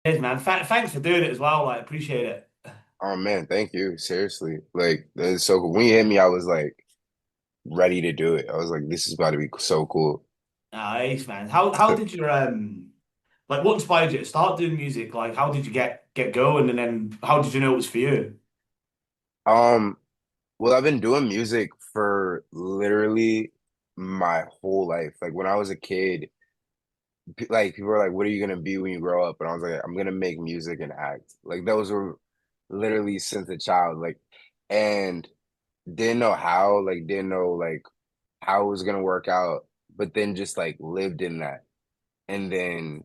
Cheers, man. Thanks for doing it as well. Like, appreciate it. Oh man, thank you. Seriously. Like that is so cool. When you hit me, I was like ready to do it. I was like, this is about to be so cool. Nice, man. How did you like what inspired you to start doing music? Like, how did you get going, and then how did you know it was for you? Um, well, I've been doing music for literally my whole life. Like when I was a kid, like people were like, "What are you gonna be when you grow up?" And I was like, "I'm gonna make music and act." Like those were literally since a child. Like, and didn't know how, like didn't know like how it was gonna work out, but then just like lived in that. And then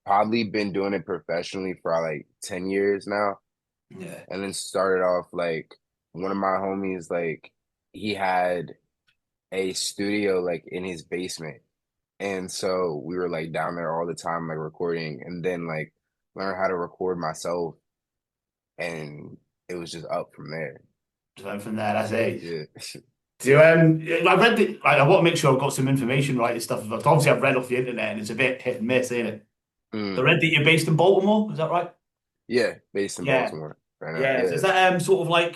probably been doing it professionally for like 10 years now. Yeah. And then started off like one of my homies, like he had a studio like in his basement. And so we were like down there all the time, like recording, and then like learn how to record myself. And it was just up from there. So from there, that's it. Yeah. Do you, I read that. I want to make sure I've got some information right and stuff. Obviously, I've read off the internet, and it's a bit hit and miss, ain't it? I Mm. read that you're based in Baltimore. Is that right? Yeah, based in Yeah. Baltimore right now. Yeah. So Yeah. is that sort of like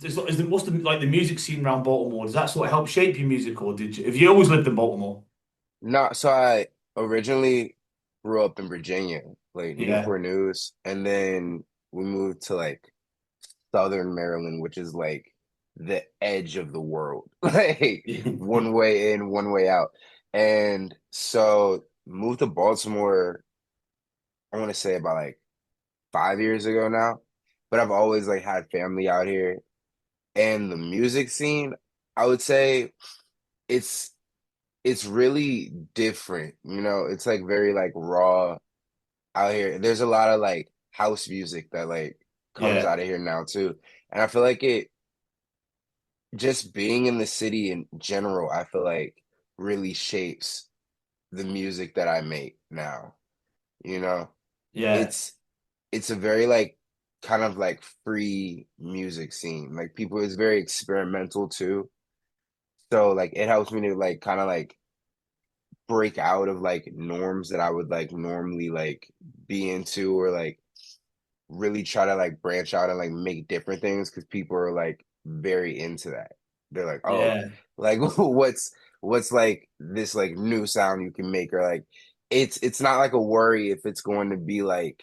what's the like the music scene around Baltimore? Does that sort of help shape your music, or did you have you always lived in Baltimore? No, so I originally grew up in Virginia, like Yeah. Newport News, and then we moved to like Southern Maryland, which is like the edge of the world, like one way in, one way out. And so moved to Baltimore, I want to say about like 5 years ago now, but I've always like had family out here. And the music scene, I would say it's it's really different, you know, it's like very like raw out here. There's a lot of like house music that like comes Yeah. out of here now too. And I feel like it just being in the city in general, I feel like really shapes the music that I make now. You know, Yeah. it's it's a very like kind of like free music scene. Like people, it's very experimental too. So like it helps me to like kind of like break out of like norms that I would like normally like be into, or like really try to like branch out and like make different things, because people are like very into that. They're like, oh, Yeah. like what's like this like new sound you can make, or like it's not like a worry if it's going to be like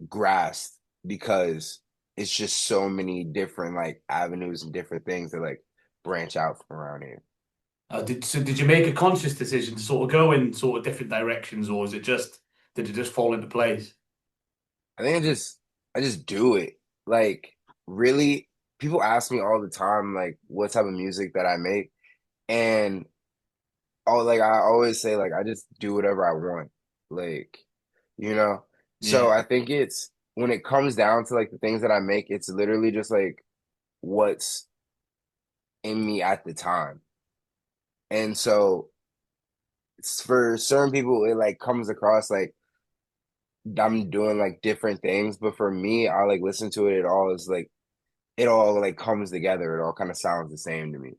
grasped, because it's just so many different like avenues and different things that like branch out from around here. Did you make a conscious decision to sort of go in sort of different directions, or is it just did it just fall into place? I think I just do it. Like really, people ask me all the time like what type of music that I make. And like I always say, like I just do whatever I want. Like, you know. So Yeah. I think it's when it comes down to like the things that I make, it's literally just like what's in me at the time. And so it's for certain people it like comes across like I'm doing like different things, but for me, I like listen to it, it all is like it all like comes together. It all kind of sounds the same to me.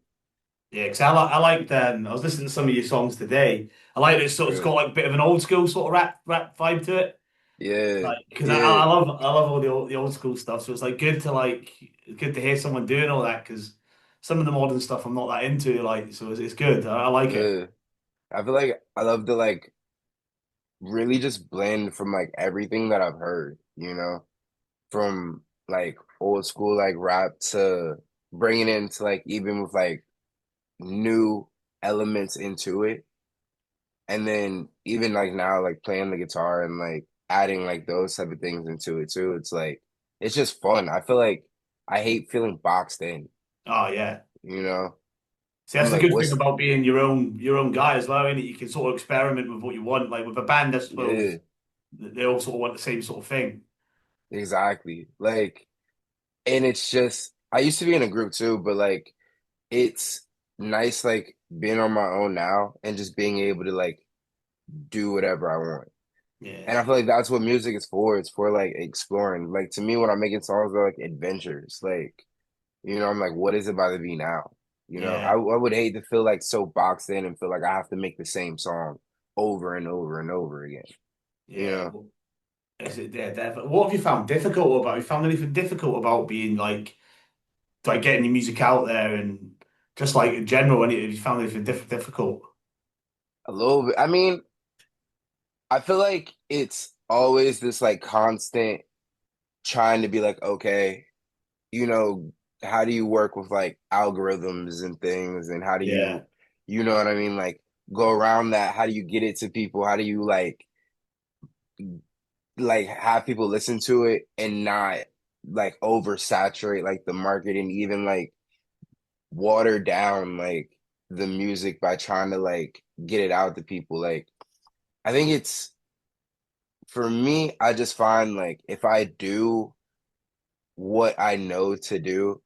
Yeah, because I liked I was listening to some of your songs today. I like it. It's Yeah. got like a bit of an old school sort of rap vibe to it. Yeah. Like because Yeah. I love all the old school stuff. So it's like good to hear someone doing all that because some of the modern stuff I'm not that into. Like so it's good. I like it. Yeah. I feel like I love to like really just blend from like everything that I've heard, you know, from like old school like rap to bringing it into like even with like new elements into it. And then even like now, like playing the guitar and like adding like those type of things into it too. It's like it's just fun. I feel like I hate feeling boxed in, Oh yeah. you know? See, I'm that's the like, good thing what's about being your own guy as well, isn't it? You can sort of experiment with what you want. Like with a band, I yeah, suppose they all sort of want the same sort of thing. exactly. Like, and it's just I used to be in a group too, but like it's nice like being on my own now and just being able to like do whatever I want. And I Yeah. feel like that's what music is for. It's for like exploring. Like to me, when I'm making songs, they're like adventures. Like, you know, I'm like, what is it about to be now? You know, I, Yeah. I would hate to feel like so boxed in and feel like I have to make the same song over and over and over again. you Yeah. know. Is it yeah, what have you found difficult about? Have you found anything difficult about being like getting your music out there and just like in general? Any have you found anything difficult? A little bit. I mean, I feel like it's always this like constant trying to be like, okay, you know, how do you work with like algorithms and things, and how do Yeah, you know what I mean? Like go around that. How do you get it to people? How do you like have people listen to it and not like oversaturate like the market and even like water down like the music by trying to like get it out to people. Like I think it's for me, I just find like if I do what I know to do,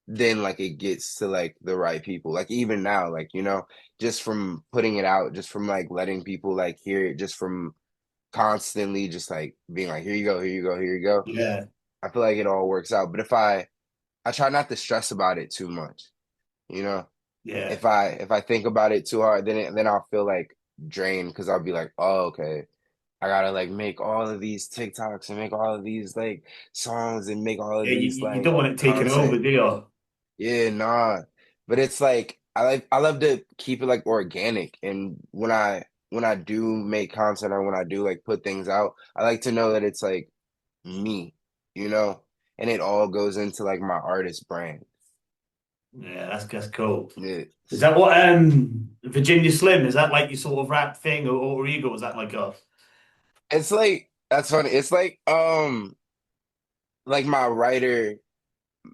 then like it gets to like the right people. Like even now, like just from putting it out, just from like letting people like hear it, just from constantly just like being like, here you go, here you go, here you go. yeah, I feel like it all works out. But if I try not to stress about it too much, you know. yeah, If I think about it too hard, then I'll feel like drained because I'll be like, oh, okay. I gotta like make all of these TikToks and make all of these like songs and make all of yeah. You, these you like don't want it taken content. over, do you? Yeah, nah. But it's like I love to keep it like organic. And when I do make content or when I do like put things out, I like to know that it's like me, you know, and it all goes into like my artist brand. Yeah, that's cool. Yeah. Is that what Virginia Slim? Is that like your sort of rap thing or ego? Is that like a It's like that's funny. It's like my writer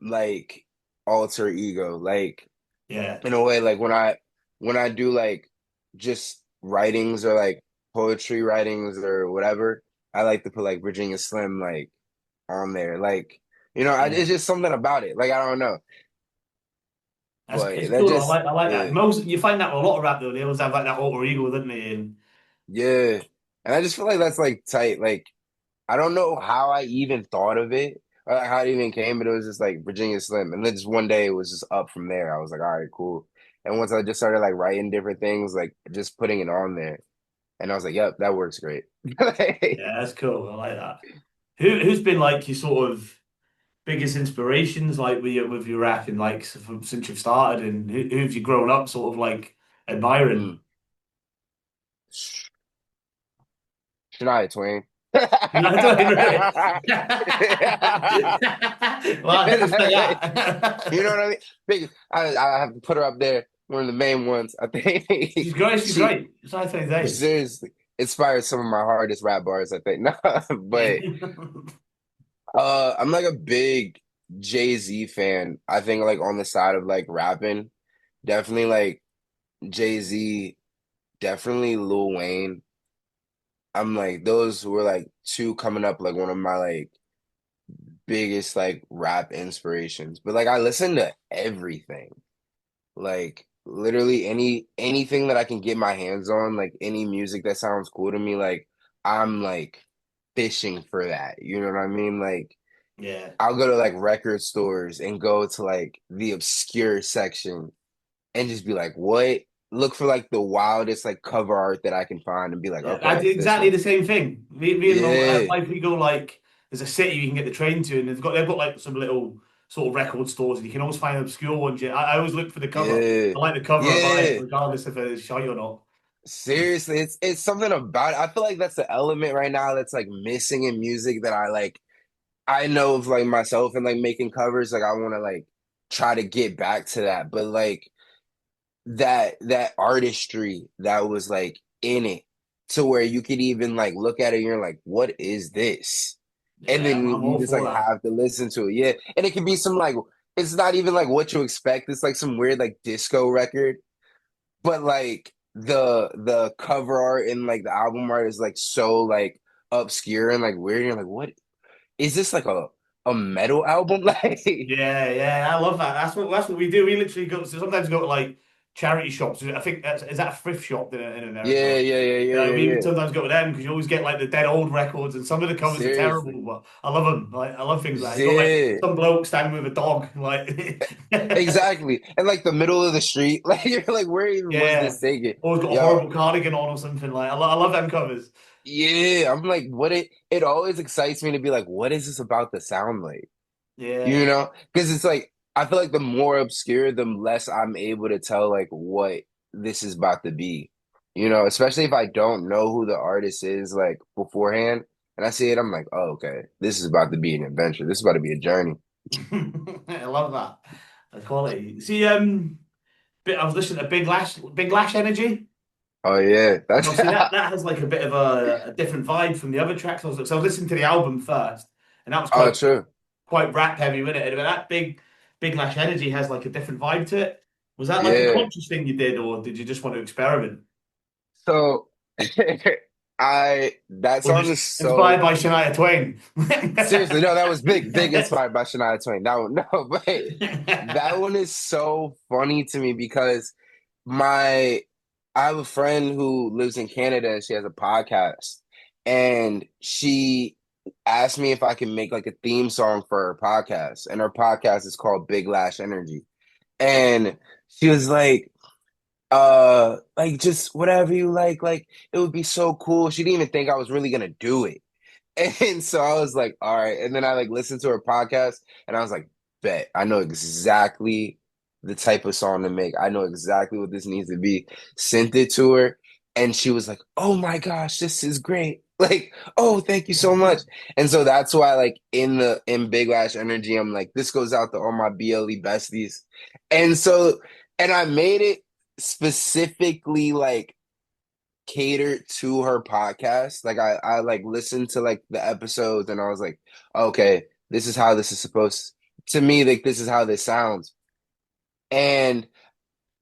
like alter ego. Like yeah, in a way, like when I do like just writings or like poetry writings or whatever, I like to put like Virginia Slim like on there. Like, yeah? it's just something about it. Like I don't know. That's But it's that cool. just I like that. yeah. Most you find that with a lot of rap though. They always have like that alter ego, don't they? And Yeah. And I just feel like that's like tight. Like I don't know how I even thought of it or like how it even came, but it was just like Virginia Slim. And then just one day it was just up from there. I was like, all right, cool. And once I just started like writing different things, like just putting it on there. And I was like, yep, that works great. yeah, that's cool. I like that. Who's been like your sort of biggest inspirations like with your rapping like since you've started and who have you grown up sort of like admiring? Mm. Shania Twain. No, I don't really. Well, I didn't expect You know that. what I mean? I have to put her up there, one of the main ones. I think She's great. She's she great. It's nice to say. seriously inspired some of my hardest rap bars, I think. No, but I'm like a big Jay-Z fan. I think like on the side of like rapping, definitely like Jay-Z, definitely Lil Wayne. I'm like those were like two coming up like one of my like biggest like rap inspirations. But like I listen to everything. Like literally anything that I can get my hands on, like any music that sounds cool to me, like I'm like fishing for that. You know what I mean? Like Yeah. I'll go to like record stores and go to like the obscure section and just be like, what? Look for like the wildest like cover art that I can find and be like, Yeah, I okay, do this exactly one. the same thing. Me and my Yeah, wife, we go like there's a city you can get the train to, and they've got like some little sort of record stores, and you can always find obscure ones. Yeah, I always look for the cover. yeah, I like the cover. I buy it yeah. regardless if it's shite or not. Seriously, it's something about it. I feel like that's the element right now that's like missing in music that I know of like myself and like making covers. Like I want to like try to get back to that. But like that artistry that was like in it to where you could even like look at it and you're like, what is this? And Yeah, then I'm you all just for like that. have to listen to it. Yeah. And it could be some like it's not even like what you expect. It's like some weird like disco record, but like the cover art and like the album art is like so like obscure and like weird. And you're like, what is this like a metal album? Like Yeah, yeah, I love that. That's what we do. We literally go. So sometimes go to like charity shops. I think that's is that a thrift shop in yeah, America? yeah, yeah, yeah, Yeah, yeah, we would yeah. sometimes go to them because you always get like the dead old records, and some of the covers are terrible, Seriously. but I love them. Like I love things like that. You got like Yeah. some bloke standing with a dog, like Exactly. And like the middle of the street, like you're like, where even was yeah, this taken? always got a Yo, horrible cardigan on or something. Like I love them covers. yeah, I'm like, what it always excites me to be like, what is this about to sound like? You Yeah. know? Because it's like I feel like the more obscure, the less I'm able to tell like what this is about to be. You know, especially if I don't know who the artist is like beforehand and I see it, I'm like, oh, okay, this is about to be an adventure. This is about to be a journey. I love that. The quality. See, I was listening to Big Lash Energy. Oh yeah, And that's obviously that has like a bit of a different vibe from the other tracks. So I was listening to the album first, and that was oh quite true. quite rap heavy, wasn't it? But that Big Lash Energy has like a different vibe to it. Was that like a Yeah. conscious thing you did, or did you just want to experiment? So I that Or song just is inspired so by Shania Twain? seriously, no, that was big inspired by Shania Twain. That one, no, but that one is so funny to me because my I have a friend who lives in Canada and she has a podcast and she asked me if I can make like a theme song for her podcast and her podcast is called Big Lash Energy and she was like just whatever you like it would be so cool. She didn't even think I was really gonna do it. And so I was like, all right. And then I like listened to her podcast and I was like, bet I know exactly the type of song to make. I know exactly what this needs to be. Sent it to her and she was like, oh my gosh, this is great. Like, oh, thank you so much. And so that's why like in Big Lash Energy, I'm like, this goes out to all my BLE besties. And so and I made it specifically like catered to her podcast. Like I like listened to like the episodes and I was like, okay, this is how this is supposed to me, like this is how this sounds. And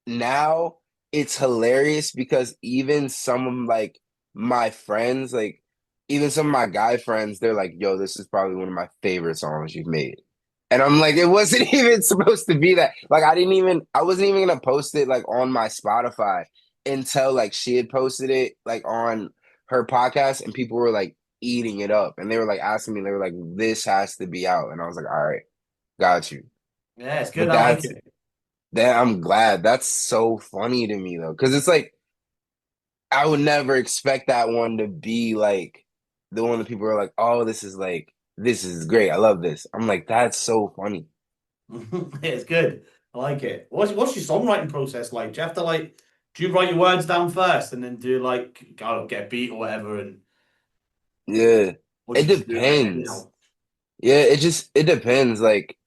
now it's hilarious because even some of like my friends, like even some of my guy friends, they're like, yo, this is probably one of my favorite songs you've made. And I'm like, it wasn't even supposed to be that. Like I wasn't even gonna post it like on my Spotify until like she had posted it like on her podcast and people were like eating it up and they were like asking me, they were like, this has to be out. And I was like, all right, got you. Yeah, it's good. But I like that's it. that I'm glad. That's so funny to me though, because it's like I would never expect that one to be like the one that people are like, "Oh, this is great. I love this." I'm like, that's so funny. It's good. I like it. What's your songwriting process like? Do you have to like do you write your words down first and then do like go get a beat or whatever and Yeah, or do it you just do it depends. anyhow? Yeah, it depends. Like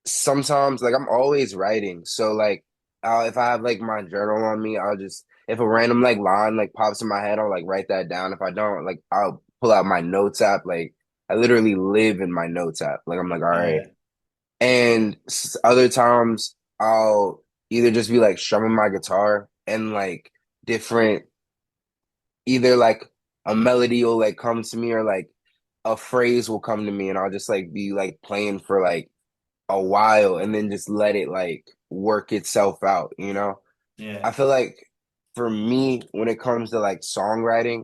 sometimes, like I'm always writing, so like if I have like my journal on me, I'll just if a random like line like pops in my head, I'll like write that down. If I don't, like I'll pull out my notes app. Like I literally live in my notes app. Like I'm like, all right. Yeah. And other times I'll either just be like strumming my guitar and like different, either like a melody will like come to me or like a phrase will come to me and I'll just like be like playing for like a while and then just let it like work itself out, you know? I Yeah. feel like for me, when it comes to like songwriting,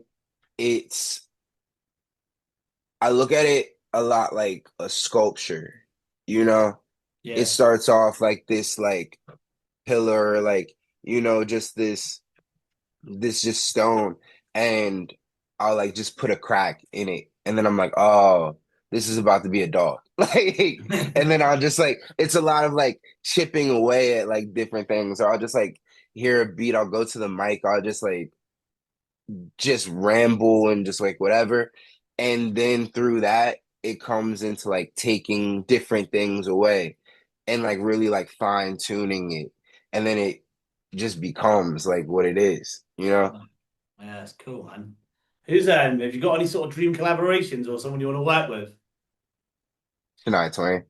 it's, I look at it a lot like a sculpture, you know? It Yeah. starts off like this like pillar, like just this just stone, and I'll like just put a crack in it, and then I'm like, oh, this is about to be a dog, like, and then I'll just like it's a lot of like chipping away at like different things, or I'll just like hear a beat, I'll go to the mic, I'll just ramble and just like whatever, and then through that it comes into like taking different things away and like really like fine tuning it and then it just becomes like what it is, you know. Yeah, that's cool, man. Who's have you got any sort of dream collaborations or someone you want to work with? Shania Twain.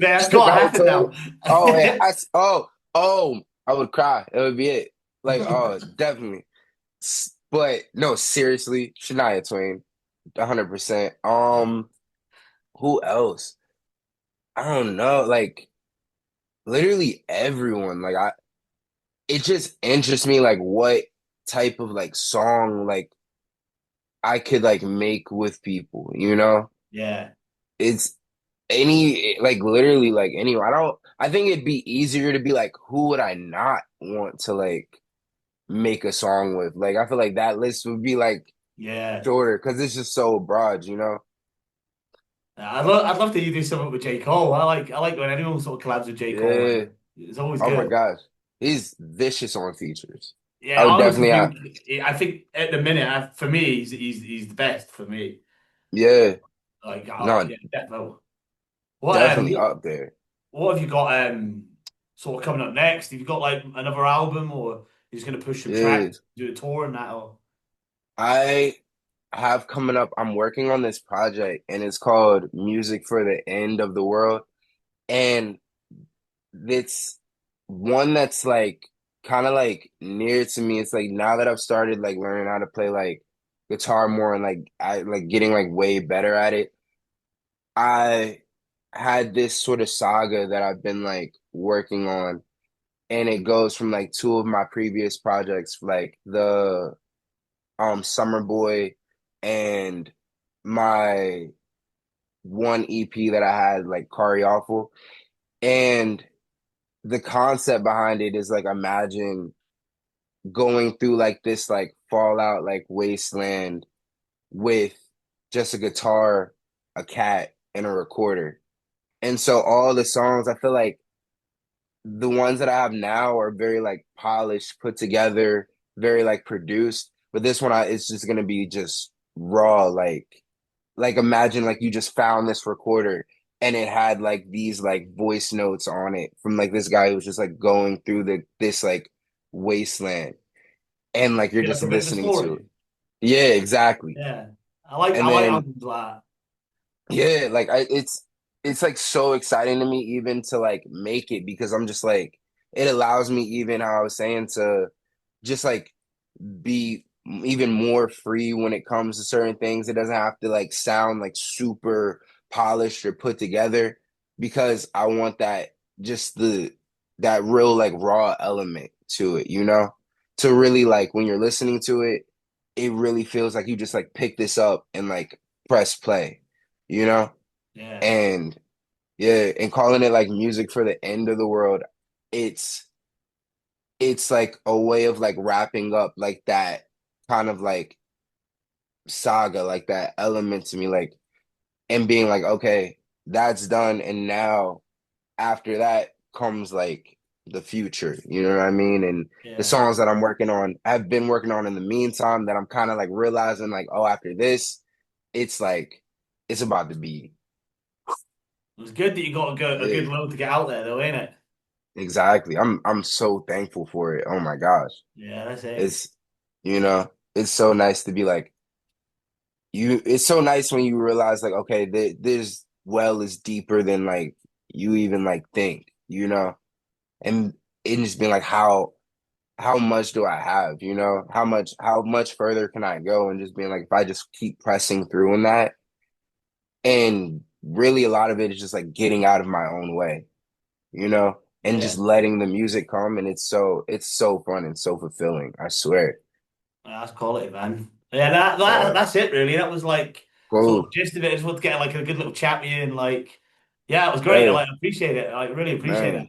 That's got to Shania happen Twain. now. Oh, it has, oh, I would cry. It would be it. Like, oh, definitely. But no, seriously, Shania Twain, 100%. Who else? I don't know. Like literally everyone. Like it just interests me like what type of like song like I could like make with people, you know? Yeah. It's any like literally like anyone. I think it'd be easier to be like, who would I not want to like make a song with. Like I feel like that list would be like Yeah. shorter because it's just so broad, you know? I'd love to you do something with J. Cole. I like when anyone sort of collabs with J. Cole, Yeah. man. It's always Oh my good. gosh. He's vicious on features. I Yeah, would I honestly definitely have, think at the minute, for me, he's the best for me. yeah, Like, oh no, yeah, definitely. What definitely up there. what have you got sort of coming up next? Have you got like another album, or you're just gonna push some Yeah. tracks, do a tour and that? Or I have coming up, I'm working on this project and it's called Music for the End of the World. And it's one that's like kind of like near to me. It's like now that I've started like learning how to play like guitar more and like I like getting like way better at it. I had this sort of saga that I've been like working on, and it goes from like two of my previous projects, like the Summer Boy and my one EP that I had, like Kari Awful. And the concept behind it is like imagine going through like this like fallout like wasteland with just a guitar, a cat, and a recorder. And so all the songs, I feel like the ones that I have now are very like polished, put together, very like produced. But this one, it's just gonna be just raw, like imagine like you just found this recorder and it had like these like voice notes on it from like this guy who was just like going through this like wasteland, and like you're yeah, just like a bit of a listening to it. story. Yeah, exactly. Yeah, And I like then albums like that. yeah, like it's like so exciting to me even to like make it because I'm just like it allows me even how I was saying to just like be even more free when it comes to certain things. It doesn't have to like sound like super polished or put together because I want that just that real like raw element to it, you know? To really like when you're listening to it, it really feels like you just like pick this up and like press play, you know? Yeah, And yeah, and calling it like music for the end of the world, it's it's like a way of like wrapping up like that kind of like saga, like that element to me, like and being like, okay, that's done, and now after that comes like the future, you know what I mean? And the yeah. songs that I'm working on, I've been working on in the meantime that I'm kind of like realizing like, oh, after this, it's like it's about to be, It was good that you got a good yeah, load to get out there, though, ain't it? exactly. I'm so thankful for it. Oh my gosh. Yeah, that's it. It's it's so nice to be like it's so nice when you realize like okay this well is deeper than like you even like think, you know, and it just being like how much do I have, you know, how much further can I go, and just being like if I just keep pressing through in that, and really a lot of it is just like getting out of my own way, you know, and Yeah, just letting the music come, and it's so fun and so fulfilling, I swear. that's quality, man. Yeah, Yeah, that's it, really. That was like sort of cool. gist of it. I just want to get like a good little chat with you and like, yeah, it was great. I Hey like appreciate it. I really appreciate it.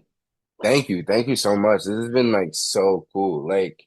man, thank you so much. This has been like so cool, like